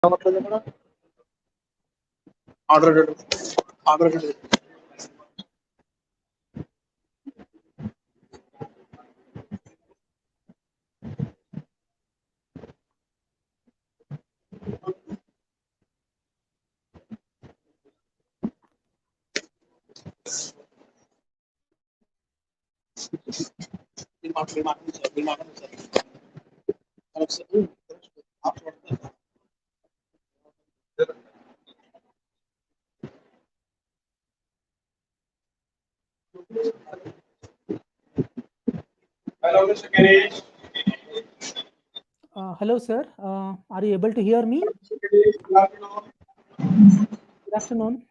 Order order Hello, Mr. Girish. Hello, sir. Are you able to hear me? Good afternoon. Good afternoon.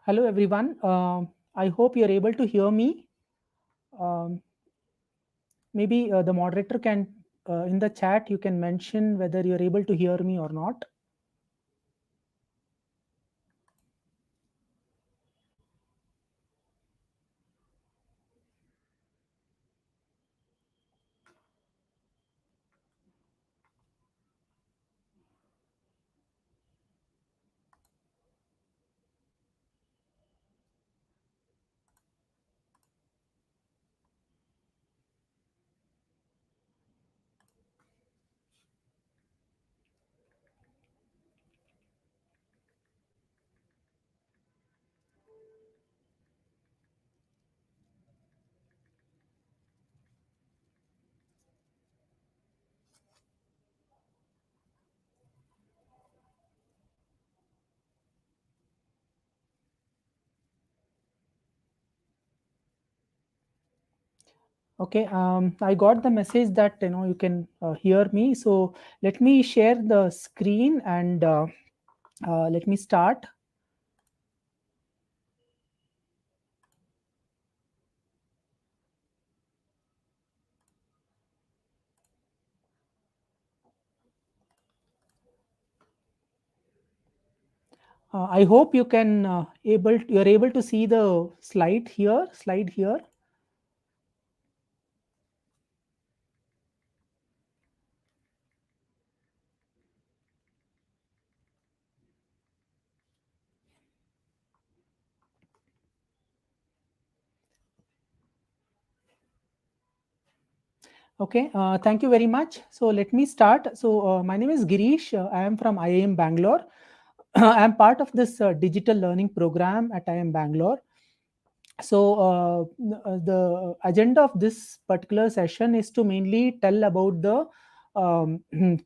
Hello, everyone. I hope you're able to hear me. Maybe the moderator can, in the chat, you can mention whether you're able to hear me or not. Okay, I got the message that you can hear me. So let me share the screen and let me start. I hope you can you're able to see the slide here. Slide here. Okay, thank you very much. So let me start. So my name is Girish. I am from IIM Bangalore. I am part of this digital learning program at IIM Bangalore. So the agenda of this particular session is to mainly tell about the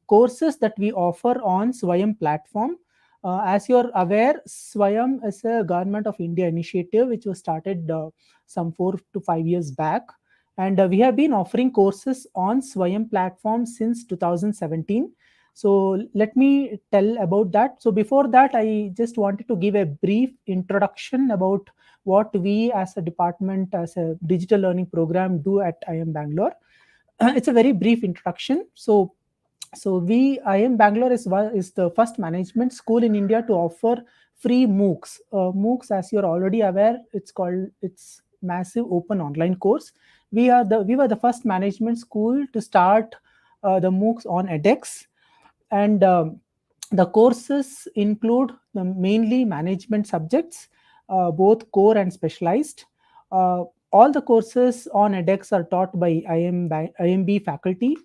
courses that we offer on Swayam platform. As you're aware, Swayam is a government of India initiative which was started some 4 to 5 years back, and we have been offering courses on Swayam platform since 2017. So let me tell about that. So before that, I just wanted to give a brief introduction about what we as a department, as a digital learning program, do at IIM Bangalore. It's a very brief introduction. So IIM Bangalore is the first management school in India to offer free MOOCs. MOOCs, as you're already aware, it's massive open online course. We were the first management school to start the MOOCs on edX, and the courses include the mainly management subjects, both core and specialized. Uh, all the courses on edX are taught by IMB faculty.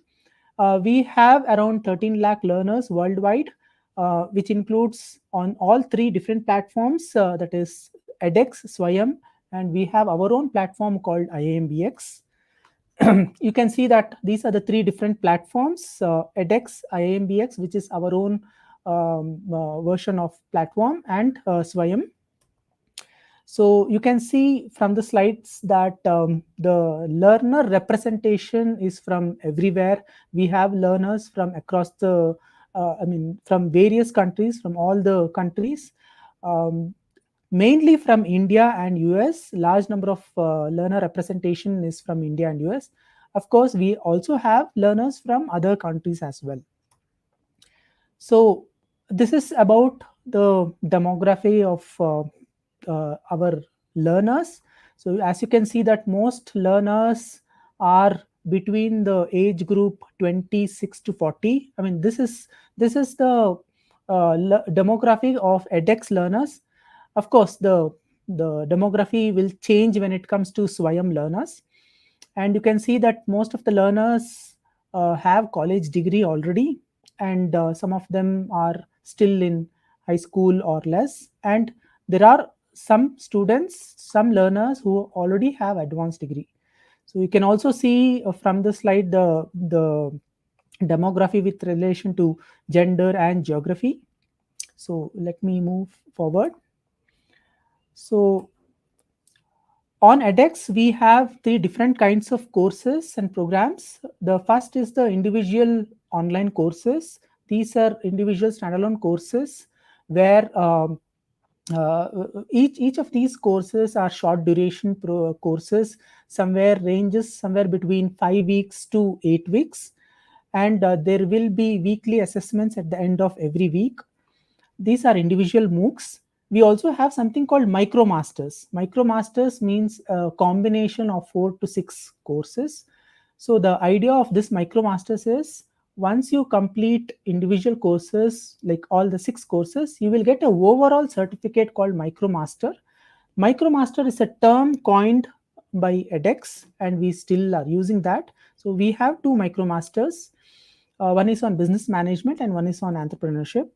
We have around 13 lakh learners worldwide, which includes on all three different platforms, that is edX, Swayam, and we have our own platform called IIMBX. You can see that these are the three different platforms: edX, IIMBX, which is our own version of platform, and Swayam. So you can see from the slides that the learner representation is from everywhere. We have learners from across from various countries, from all the countries. Um, Mainly from India and US. Large number of learner representation is from India and US. Of course, we also have learners from other countries as well. So this is about the demography of our learners. So as you can see that most learners are between the age group 26 to 40. I mean, this is the demography of edX learners. Of course, the demography will change when it comes to Swayam learners, and you can see that most of the learners have college degree already, and some of them are still in high school or less, and there are some learners who already have advanced degree. So you can also see from the slide the demography with relation to gender and geography. So let me move forward. So on edX, we have three different kinds of courses and programs. The first is the individual online courses. These are individual standalone courses where each of these courses are short duration courses, ranges somewhere between 5 weeks to 8 weeks, and there will be weekly assessments at the end of every week. These are individual MOOCs. We also have something called MicroMasters. MicroMasters means a combination of 4 to 6 courses. So the idea of this MicroMasters is once you complete individual courses, like all the 6 courses, you will get an overall certificate called MicroMaster. MicroMaster is a term coined by edX, and we still are using that. So we have 2 MicroMasters. One is on business management and one is on entrepreneurship.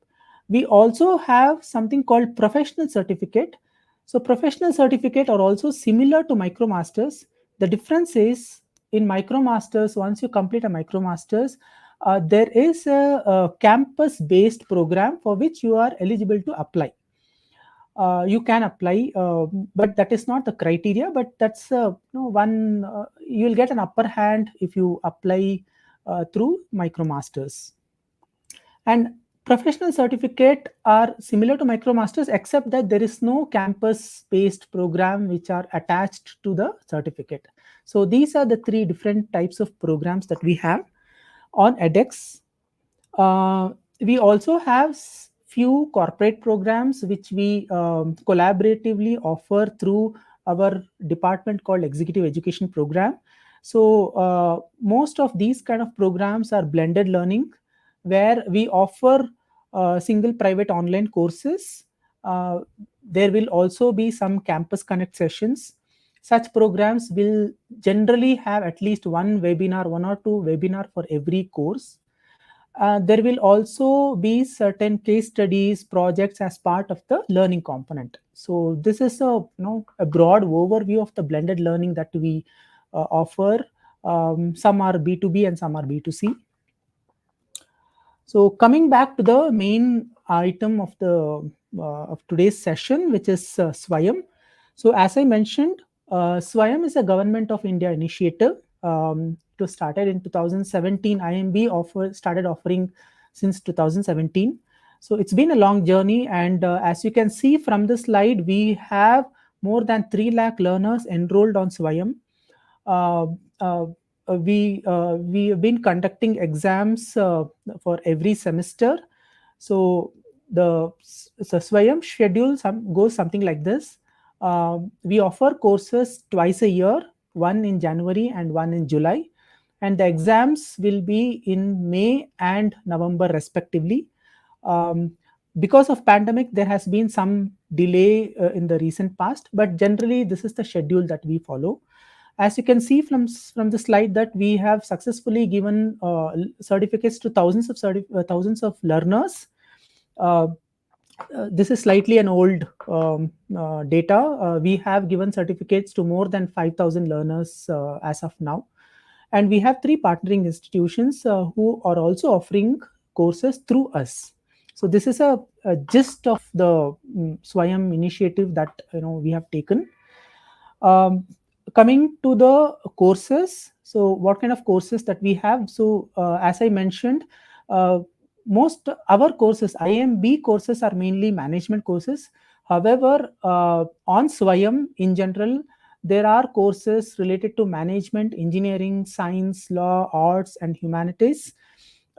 We also have something called professional certificate. So professional certificate are also similar to MicroMasters. The difference is in MicroMasters, once you complete a MicroMasters, there is a campus-based program for which you are eligible to apply. you can apply, but that is not the criteria. But that's one you will get an upper hand if you apply through MicroMasters. And professional certificate are similar to MicroMasters, except that there is no campus-based program which are attached to the certificate. So these are the three different types of programs that we have on edX. We also have few corporate programs which we collaboratively offer through our department called Executive Education Program. So most of these kind of programs are blended learning, where we offer single private online courses. There will also be some campus connect sessions. Such programs will generally have at least one webinar, one or two webinar for every course. There will also be certain case studies, projects as part of the learning component. So this is a broad overview of the blended learning that we offer. Some are B2B and some are B2C. So coming back to the main item of the of today's session, which is Swayam. So as I mentioned, Swayam is a Government of India initiative. It was started in 2017. IIM started offering since 2017. So it's been a long journey, and as you can see from the slide, we have more than 3 lakh learners enrolled on Swayam. Uh, uh, we have been conducting exams for every semester. So the Swayam schedule goes something like this. We offer courses twice a year, one in January and one in July, and the exams will be in May and November respectively. Um, because of pandemic, there has been some delay in the recent past, but generally this is the schedule that we follow. As you can see from the slide, that we have successfully given certificates to thousands of learners. This is slightly an old data. We have given certificates to more than 5,000 learners as of now. And we have 3 partnering institutions who are also offering courses through us. So this is a gist of the Swayam initiative that we have taken. Coming to the courses, so what kind of courses that we have? So as I mentioned, most our courses, IMB courses, are mainly management courses. However, on Swayam in general, there are courses related to management, engineering, science, law, arts, and humanities.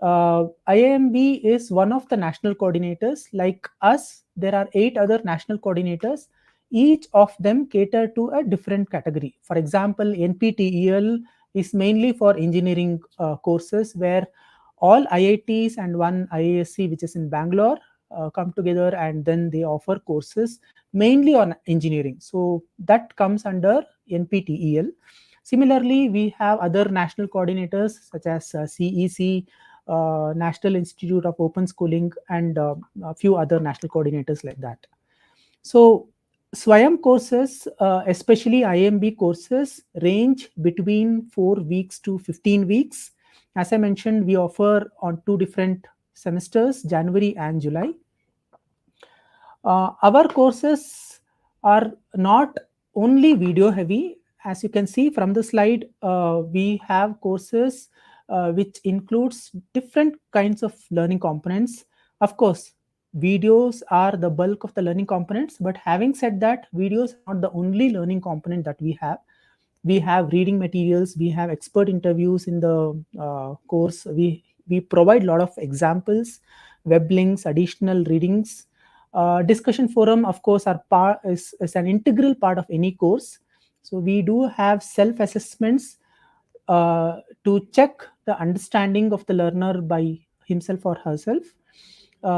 IIMB is one of the national coordinators. Like us, there are 8 other national coordinators. Each of them cater to a different category. For example, NPTEL is mainly for engineering courses, where all IITs and one IISc, which is in Bangalore, come together, and then they offer courses mainly on engineering. So that comes under NPTEL. Similarly, we have other national coordinators such as CEC, National Institute of Open Schooling, and a few other national coordinators like that. So Swayam courses, especially IMB courses, range between 4 weeks to 15 weeks. As I mentioned, we offer on 2 different semesters, January and July. Our courses are not only video heavy. As you can see from the slide, we have courses which includes different kinds of learning components. Of course, videos are the bulk of the learning components, but having said that, videos are not the only learning component that we have. We have reading materials, we have expert interviews in the course, we provide a lot of examples, web links, additional readings. Discussion forum, of course, is an integral part of any course. So we do have self-assessments to check the understanding of the learner by himself or herself.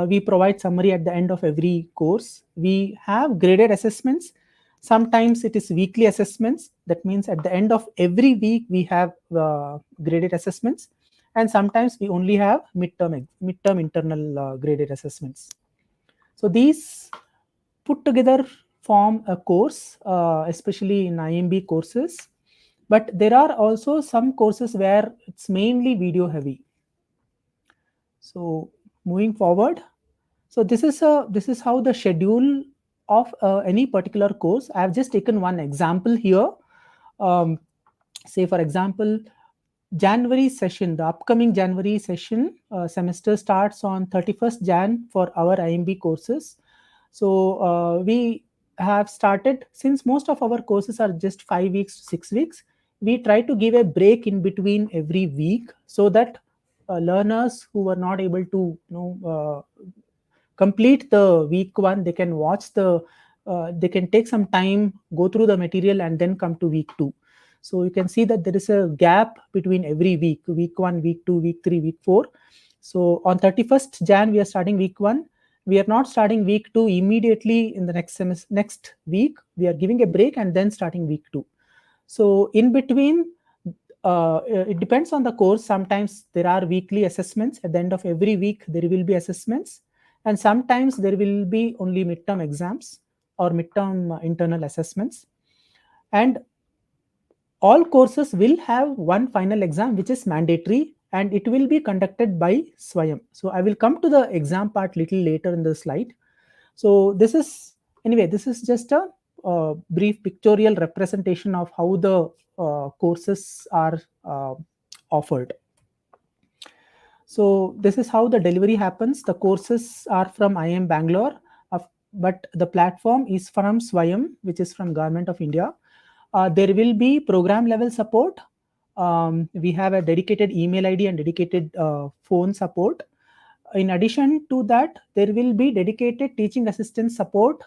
We provide summary at the end of every course. We have graded assessments. Sometimes it is weekly assessments. That means at the end of every week we have graded assessments, and sometimes we only have midterm internal graded assessments. So these put together form a course, especially in IMB courses. But there are also some courses where it's mainly video heavy. So moving forward, so this is how the schedule of any particular course, I have just taken one example here. Say, for example, January session, the upcoming January session semester starts on 31st Jan for our IMB courses. So we have started, since most of our courses are just 5 weeks to 6 weeks, we try to give a break in between every week so that learners who were not able to complete the week one, they can watch they can take some time, go through the material, and then come to week two. So you can see that there is a gap between every week one, week two, week three, week four. So on 31st Jan, we are starting week one. We are not starting week two immediately in the next week. We are giving a break and then starting week two. So in between, it depends on the course. Sometimes there are weekly assessments. At the end of every week, there will be assessments. And sometimes there will be only midterm exams or midterm internal assessments. And all courses will have one final exam, which is mandatory, and it will be conducted by Swayam. So I will come to the exam part little later in the slide. So this is just a brief pictorial representation of how the courses are offered. So this is how the delivery happens. The courses are from IIM Bangalore, but the platform is from Swayam, which is from Government of India. There will be program level support. We have a dedicated email ID and dedicated phone support. In addition to that, there will be dedicated teaching assistant support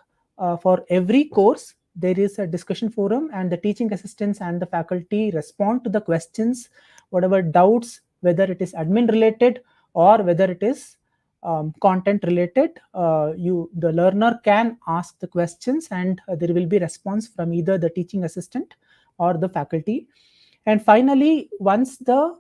for every course. There is a discussion forum, and the teaching assistants and the faculty respond to the questions, whatever doubts, whether it is admin related or whether it is content related. The learner can ask the questions, and there will be response from either the teaching assistant or the faculty. And finally, once the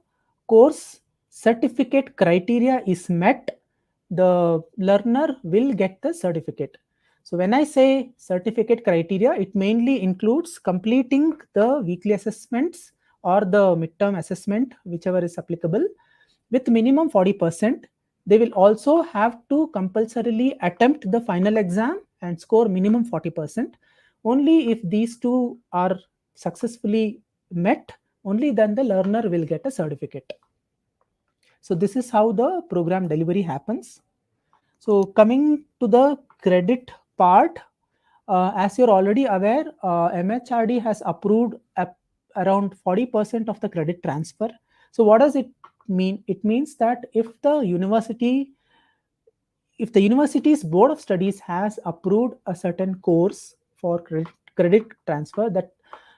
course certificate criteria is met, the learner will get the certificate. So when I say certificate criteria, it mainly includes completing the weekly assessments or the midterm assessment, whichever is applicable, with minimum 40%. They will also have to compulsorily attempt the final exam and score minimum 40%. Only if these two are successfully met, only then the learner will get a certificate. So this is how the program delivery happens. So coming to the credit part, as you're already aware, MHRD has approved around 40% of the credit transfer. So what does it mean? It means that if the university's board of studies has approved a certain course for credit transfer, that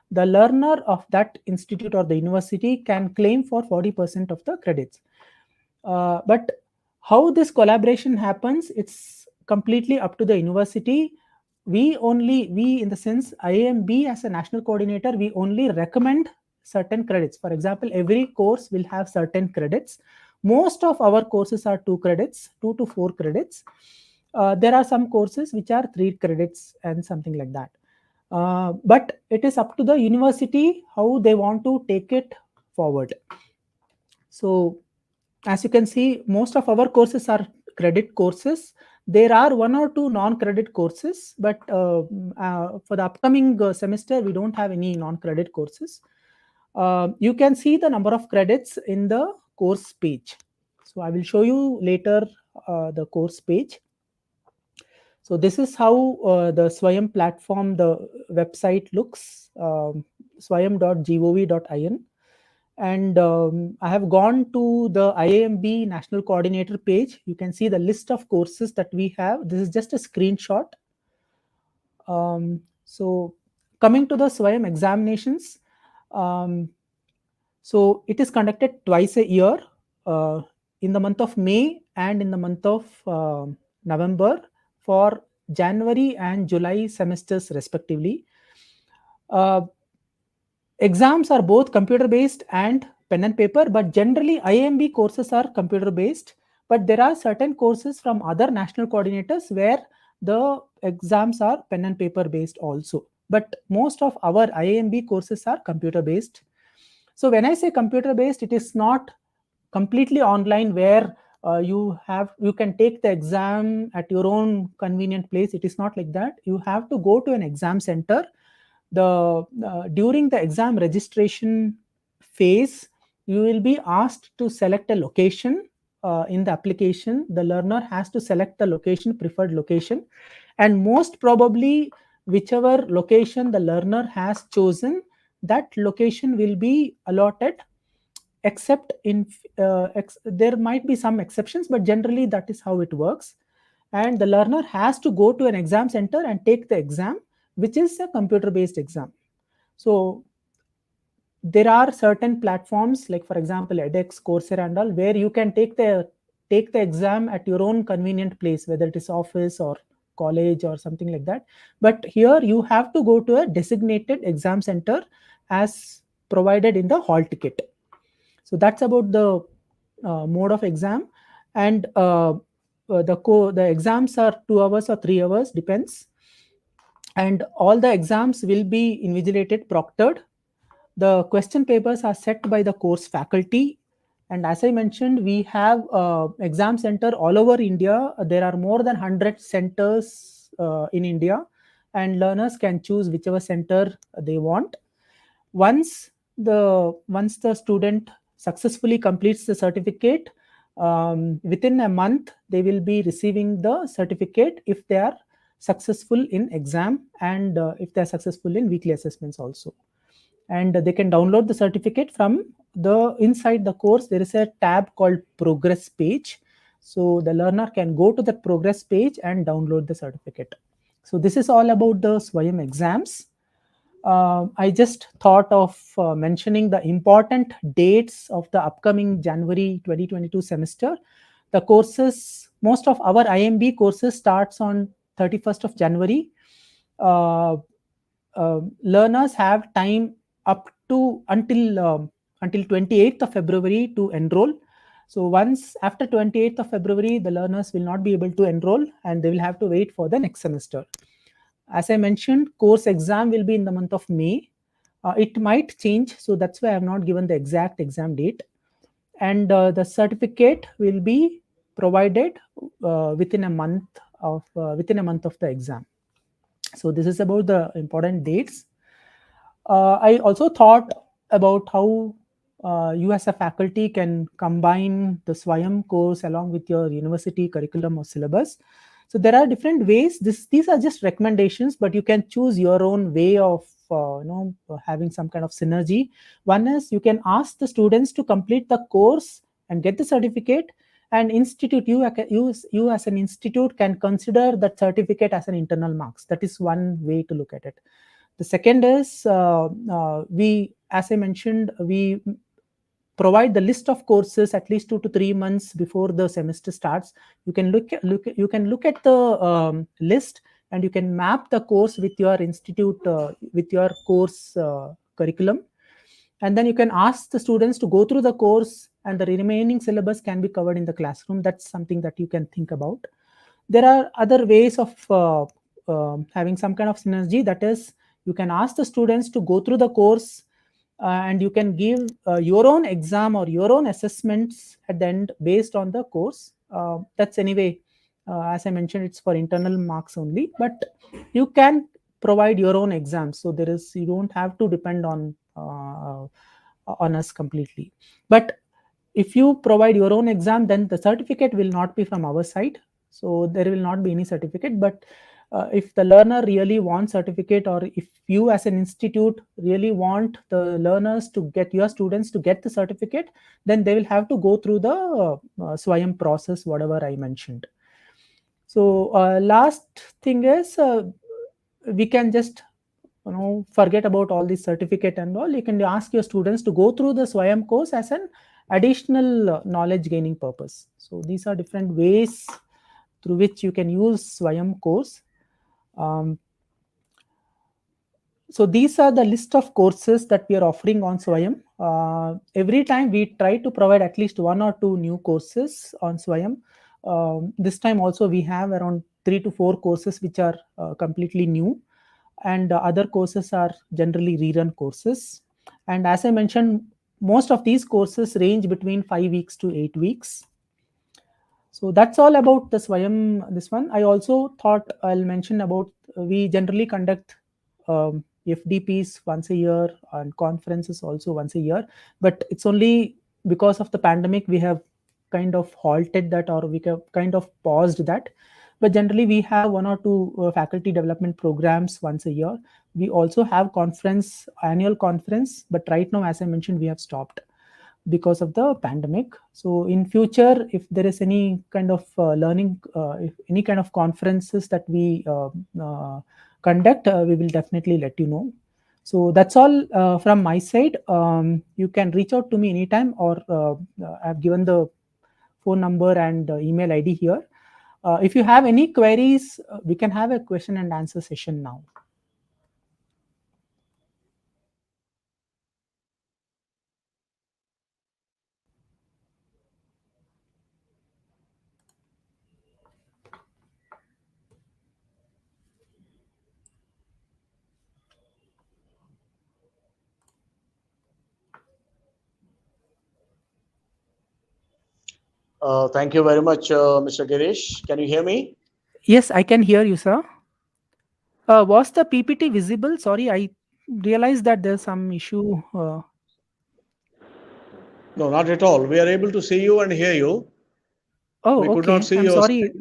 the learner of that institute or the university can claim for 40% of the credits. But how this collaboration happens, it's completely up to the university. We in the sense IIMB as a national coordinator, we only recommend certain credits. For example, every course will have certain credits. Most of our courses are 2 credits, 2 to 4 credits. There are some courses which are 3 credits and something like that. But it is up to the university how they want to take it forward. So as you can see, most of our courses are credit courses. There are 1 or 2 non-credit courses, but for the upcoming semester, we don't have any non-credit courses. You can see the number of credits in the course page. So I will show you later the course page. So this is how the Swayam platform, the website looks, swayam.gov.in. And I have gone to the IIMB National Coordinator page. You can see the list of courses that we have. This is just a screenshot. So coming to the Swayam examinations, so it is conducted twice a year, in the month of May and in the month of November for January and July semesters respectively. Exams are both computer-based and pen and paper, but generally IIMB courses are computer-based. But there are certain courses from other national coordinators where the exams are pen and paper-based also. But most of our IIMB courses are computer-based. So when I say computer-based, it is not completely online where you can take the exam at your own convenient place. It is not like that. You have to go to an exam center. During the exam registration phase, you will be asked to select a location. In the application, the learner has to select the location, preferred location, and most probably whichever location the learner has chosen, that location will be allotted, except there might be some exceptions, but generally that is how it works. And the learner has to go to an exam center and take the exam, which is a computer based exam. So there are certain platforms, like for example edX, Coursera and all, where you can take the exam at your own convenient place, whether it is office or college or something like that. But here you have to go to a designated exam center as provided in the hall ticket. So that's about the mode of exam. And the exams are 2 hours or 3 hours, depends. And all the exams will be invigilated, proctored. The question papers are set by the course faculty. And as I mentioned, we have exam center all over India. There are more than 100 centers in India, and learners can choose whichever center they want. Once the student successfully completes the certificate, within a month they will be receiving the certificate if they are successful in exam, and if they are successful in weekly assessments also. And they can download the certificate from the inside the course. There is a tab called progress page, so the learner can go to the progress page and download the certificate. So this is all about the Swayam exams. I just thought of mentioning the important dates of the upcoming January 2022 semester. The courses, most of our IMB courses starts on 31st of January. Learners have time up to until 28th of February to enroll. So once after 28th of February, the learners will not be able to enroll and they will have to wait for the next semester. As I mentioned, course exam will be in the month of May. It might change, so that's why I have not given the exact exam date. And the certificate will be provided within a month of the exam. So this is about the important dates. I also thought about how you as a faculty can combine the Swayam course along with your university curriculum or syllabus. So there are different ways. These are just recommendations, but you can choose your own way of having some kind of synergy. One is you can ask the students to complete the course and get the certificate, and you as an institute can consider that certificate as an internal marks. That is one way to look at it. The second is as I mentioned, we provide the list of courses at least 2 to 3 months before the semester starts. You can look at the list, and you can map the course with your institute, with your course curriculum, and then you can ask the students to go through the course, and the remaining syllabus can be covered in the classroom. That's something that you can think about. There are other ways of having some kind of synergy. That is, you can ask the students to go through the course, and you can give your own exam or your own assessments at the end based on the course. That's anyway, as I mentioned, it's for internal marks only, but you can provide your own exams. So you don't have to depend on us completely. But if you provide your own exam, then the certificate will not be from our side. So there will not be any certificate. But if the learner really wants certificate, or if you as an institute really want the learners to get your students to get the certificate, then they will have to go through the Swayam process, whatever I mentioned. So last thing is we can just forget about all this certificate and all. You can ask your students to go through the Swayam course as an additional knowledge gaining purpose. So these are different ways through which you can use Swayam course. So these are the list of courses that we are offering on Swayam. Every time we try to provide at least 1 or 2 new courses on Swayam. This time also we have around 3 to 4 courses which are completely new, and other courses are generally rerun courses. And as I mentioned, most of these courses range between 5 weeks to 8 weeks. So that's all about the Swayam, this one. I also thought I'll mention about, we generally conduct FDPs once a year and conferences also once a year, but it's only because of the pandemic we have kind of halted that, or we have kind of paused that. But generally we have one or two faculty development programs once a year. We also have annual conference, but right now, as I mentioned, we have stopped because of the pandemic. So in future, if there is any kind of learning, if any kind of conferences that we conduct, we will definitely let you know. So that's all from my side. You can reach out to me anytime, or I've given the phone number and email ID here. If you have any queries, we can have a question and answer session now. Thank you very much, Mr. Girish. Can you hear me? Yes, I can hear you, sir. Was the PPT visible? Sorry, I realized that there's some issue. No, not at all. We are able to see you and hear you. Oh, We could not okay. see I'm your sorry.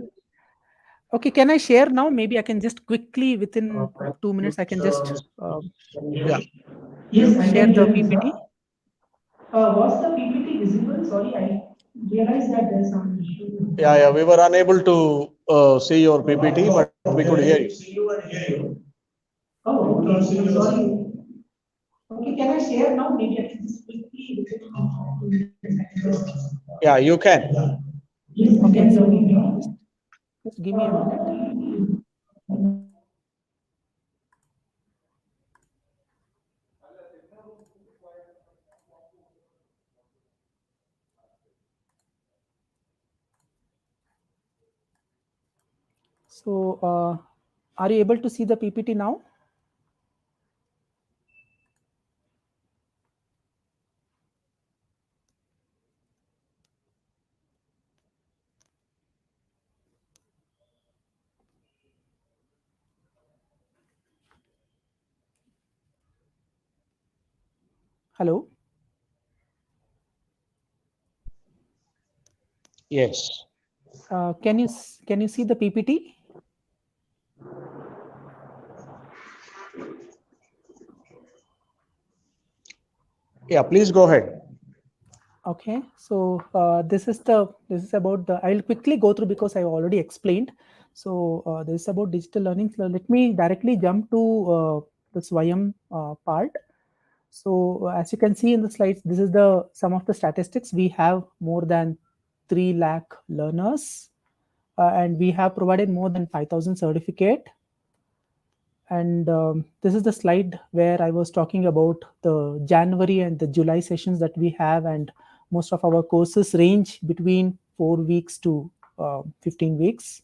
Okay, can I share now? Maybe I can just quickly, within 2 minutes, I can just yeah. Yes, I share can the hear you, sir. PPT. Was the PPT visible? Sorry, I realized that there's some issue. Yeah. We were unable to see your PPT, but we could hear you. Oh, okay. I'm sorry. Okay, can I share now? Maybe I can just quickly. Yeah, you can. Yes, I Okay, can hear so you now. just give me a minute. So, are you able to see the PPT now? Hello? Yes. Can you see the PPT? Yeah, please go ahead. Okay, so this is about the, I'll quickly go through because I already explained. So this is about digital learning. So let me directly jump to the Swayam part. So as you can see in the slides, this is the some of the statistics. We have more than 3 lakh learners, and we have provided more than 5,000 certificate. And this is the slide where I was talking about the January and the July sessions that we have, and most of our courses range between 4 weeks to 15 weeks.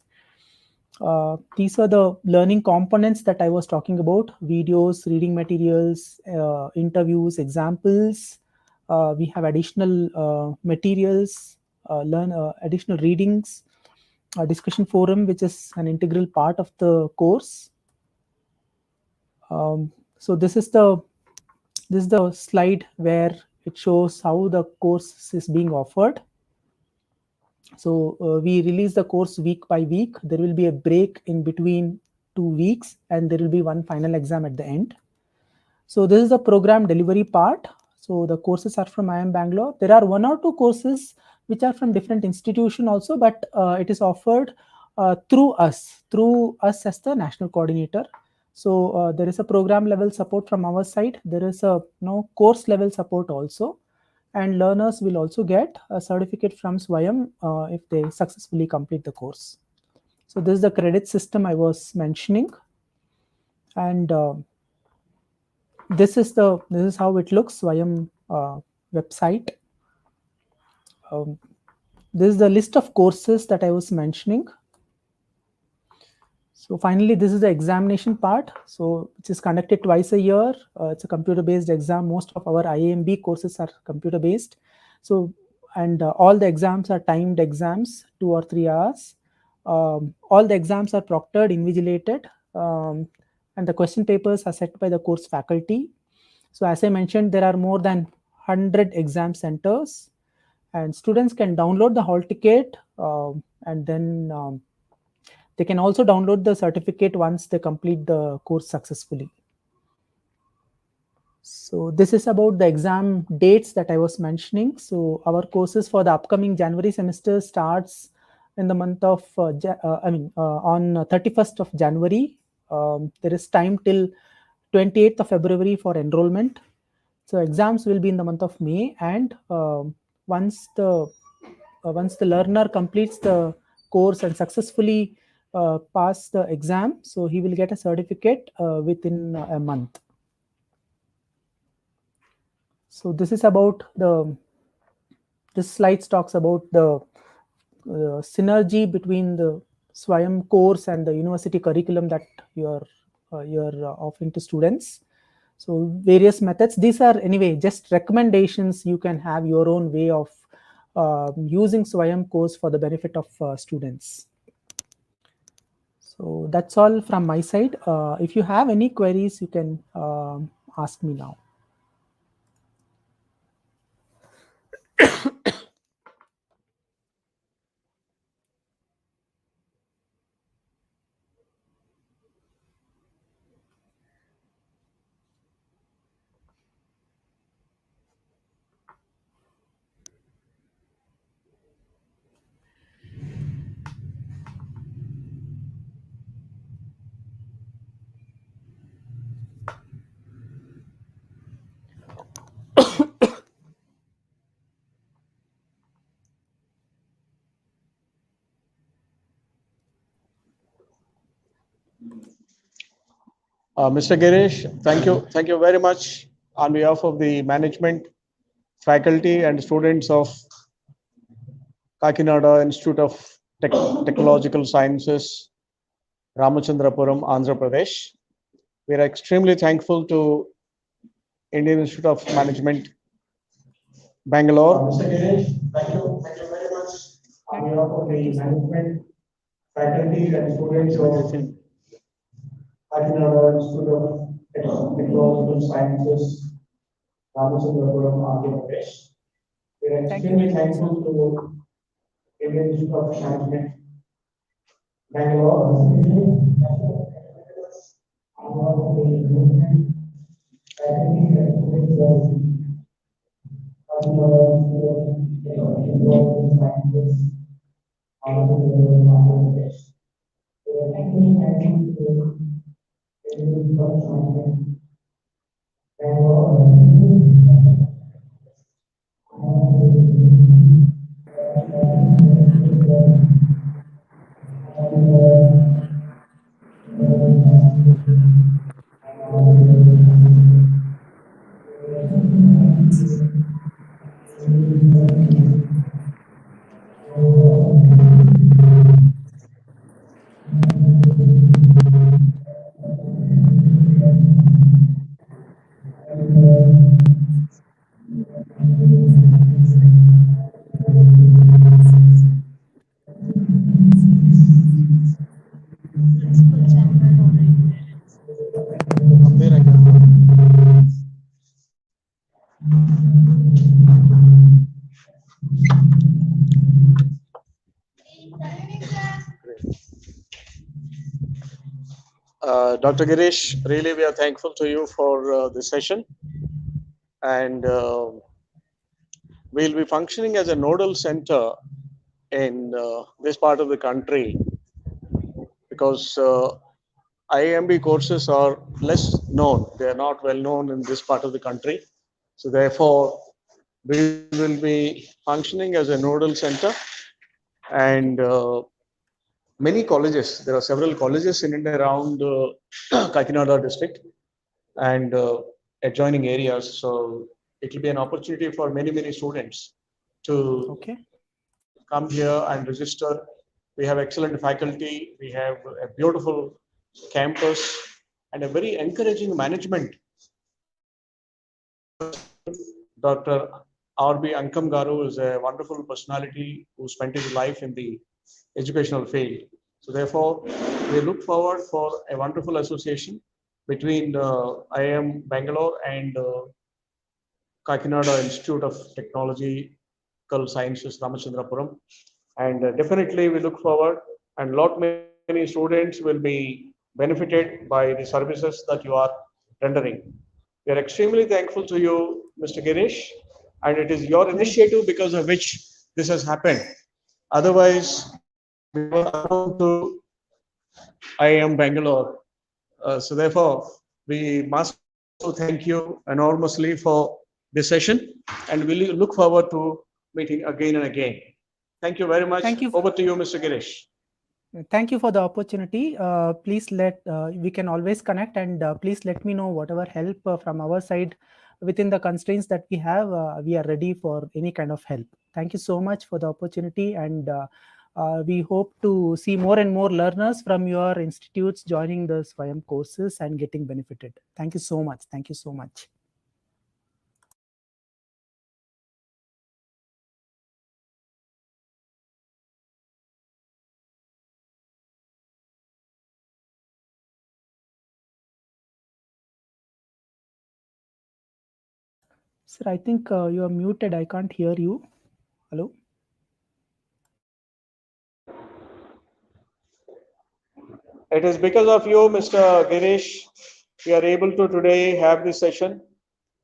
These are the learning components that I was talking about: videos, reading materials, interviews, examples. We have additional materials, additional readings, a discussion forum, which is an integral part of the course. So this is the slide where it shows how the course is being offered. So we release the course week by week. There will be a break in between 2 weeks, and there will be one final exam at the end. So this is the program delivery part. So the courses are from IIM Bangalore. There are one or two courses which are from different institution also, but it is offered through us as the national coordinator. So there is a program level support from our side. There is a course level support also, and learners will also get a certificate from Swayam if they successfully complete the course. So this is the credit system I was mentioning, and this is how it looks. Swayam website. This is the list of courses that I was mentioning. So finally, this is the examination part. So which is conducted twice a year. It's a computer-based exam. Most of our IIMB courses are computer-based. So and all the exams are timed exams, 2 or 3 hours. All the exams are proctored, invigilated, and the question papers are set by the course faculty. So as I mentioned, there are more than 100 exam centers, and students can download the hall ticket, and then they can also download the certificate once they complete the course successfully. So this is about the exam dates that I was mentioning. So our courses for the upcoming January semester starts in the month of, on 31st of January. There is time till 28th of February for enrollment. So exams will be in the month of May, and once the learner completes the course and successfully pass the exam, so he will get a certificate within a month. So this is about this slide talks about the synergy between the Swayam course and the university curriculum that you're offering to students. So various methods. These are anyway just recommendations. You can have your own way of using Swayam course for the benefit of students. So that's all from my side. If you have any queries, you can ask me now. Mr. Girish, thank you very much on behalf of the management, faculty, and students of Kakinada Institute of Technological Sciences, Ramachandrapuram, Andhra Pradesh. We are extremely thankful to Indian Institute of Management, Bangalore. Mr. Girish, thank you very much on behalf of the management, faculty, and students of Kakinada Institute of Technological Sciences, Ramachandrapuram, Andhra Pradesh. We are extremely thankful to Indian Institute of Management, Bangalore. Dr. Girish, really we are thankful to you for this session, and we'll be functioning as a nodal center in this part of the country, because IIMB courses are less known. They are not well known in this part of the country. So therefore, we will be functioning as a nodal center, and many colleges, there are several colleges in and around Kakinada district and adjoining areas. So it will be an opportunity for many students to come here and register. We have excellent faculty. We have a beautiful campus and a very encouraging management. Dr. R.B. Ankam Garu is a wonderful personality who spent his life in the educational field. So therefore, we look forward for a wonderful association between IIM Bangalore and Kakinada Institute of Technological Sciences, Ramachandrapuram. And definitely we look forward, and lot many students will be benefited by the services that you are rendering. We are extremely thankful to you, Mr. Girish, and it is your initiative because of which this has happened. Otherwise, we were unknown to IIM Bangalore. So therefore, we must also thank you enormously for this session, and we look forward to meeting again and again. Thank you very much. Thank you. Over to you, Mr. Girish. Thank you for the opportunity. Please we can always connect, and please let me know whatever help from our side within the constraints that we have. We are ready for any kind of help. Thank you so much for the opportunity, and we hope to see more and more learners from your institutes joining the Swayam courses and getting benefited. Thank you so much. Thank you so much. Sir, I think you are muted. I can't hear you. Hello? It is because of you, Mr. Girish, we are able to today have this session.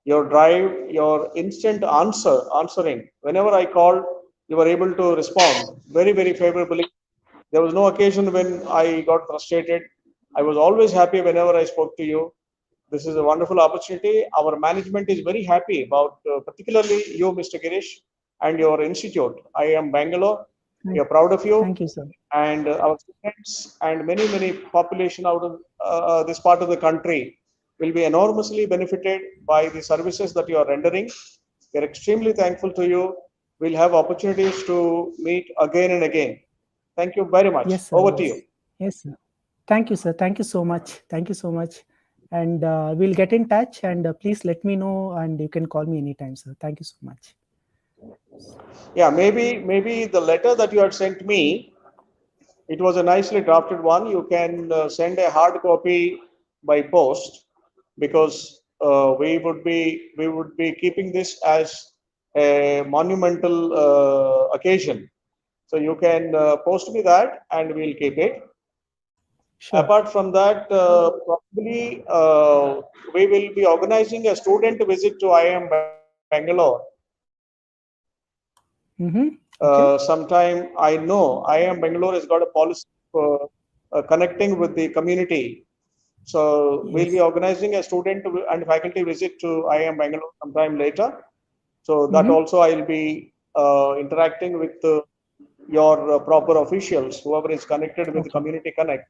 Your drive, your instant answering. Whenever I called, you were able to respond very, very favorably. There was no occasion when I got frustrated. I was always happy whenever I spoke to you. This is a wonderful opportunity. Our management is very happy about, particularly you, Mr. Girish, and your institute. I am Bangalore. We are proud of you. Thank you, sir. And our students and many population out of this part of the country will be enormously benefited by the services that you are rendering. We are extremely thankful to you. We'll have opportunities to meet again and again. Thank you very much. Yes, sir. Over to you. Yes, sir. Thank you, sir. Thank you so much. Thank you so much. And we'll get in touch, and please let me know, and you can call me anytime, sir. Thank you so much. Yeah, maybe the letter that you had sent me, it was a nicely drafted one. You can send a hard copy by post, because we would be keeping this as a monumental occasion. So you can post me that, and we'll keep it. Sure. Apart from that, probably we will be organizing a student visit to IIM Bangalore. Okay. Sometime I know IIM Bangalore has got a policy for connecting with the community. So we'll be organizing a student and faculty visit to IIM Bangalore sometime later. So that also I'll be interacting with your proper officials, whoever is connected with Community Connect.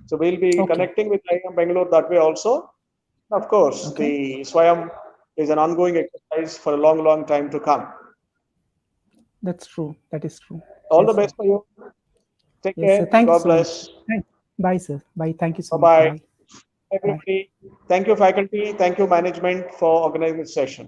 So we'll be connecting with IIM Bangalore that way also. Of course, the Swayam is an ongoing exercise for a long time to come. That's true. That is true. All the best for you. Take care. Sir. Thank God you so bless. much. Bye, sir. Bye. Thank you so Bye-bye. much. Bye. Everybody. Thank you, faculty. Thank you, management, for organizing this session.